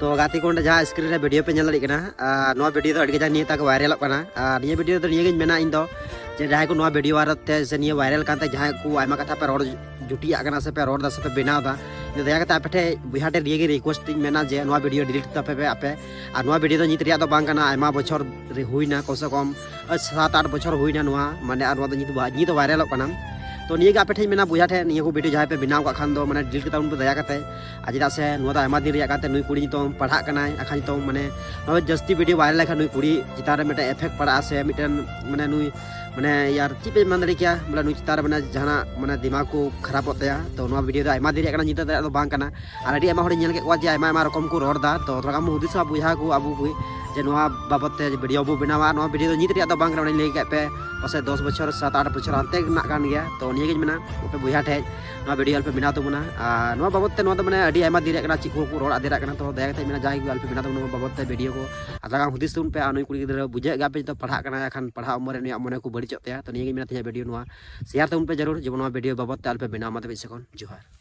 तो गाती को जहाँ स्क्रीन वीडियो पे नल दाड़ा वीडियो तो अड़ी निया तक वायरल निया वीडियो तो निया मेना इन जे जहाँ को वीडियो आरते से निया वायरल कानते जहाँ को आयमा कथा पे रोड जुटिया से पे रोड से पे बनावदा दया पे बुहाटे निया रिक्वेस्ट मेना जे वीडियो डिलीट तापे पे आपे और वीडियो तो नित तो बांग आयमा बछर हुईना कम से कम 7-8 बछर हुईना माने नित वायरल तो निया आपे ठे मेना बुझा ठे निया को वीडियो जहाँ पे बनाव का खान दो माने डिलीट करता उनको दया करते चेदा से आयमा दिन काते नुई कुड़ी नितों पढ़ा आखा नितों माने जस्ती वीडियो वायरल लेखा नुई कुड़ी चितान में एफेक्ट पड़ा से मिटन माने नुई माने यार ची पे मन क्या बोला नुई चितान माने जहां माने दिमाग को खराब होता तो वीडियो आयमा दिन नित तो बांग कना और अड़ी आयमा हड़ी नेल के आयमा आयमा रकम को रॉडदा तो थोड़ा हुदिसा बुझा को अब को जे बाबते वीडियो बो बनावा वीडियो तो नित तो बांग लई पे पासे 10 बछर 7-8 बछर अंते कान गया तो निया मेना पे बुझा ठे वीडियो पे बना तबना बाबते माने अड़ी आयमा दिन ची को रोड आदेरा तो दया मेना जहाँ पे बना तबना बाबते वीडियो को लगा हुदिस तुन पे नुई कुड़ी गिद्रा बुझे गा तो पढ़ा खान पढ़ा उमर मन को बड़ी तो निया मेना वीडियो शेयर तुन पे जरूर जब वीडियो बाबते पे बना मत से जोहार।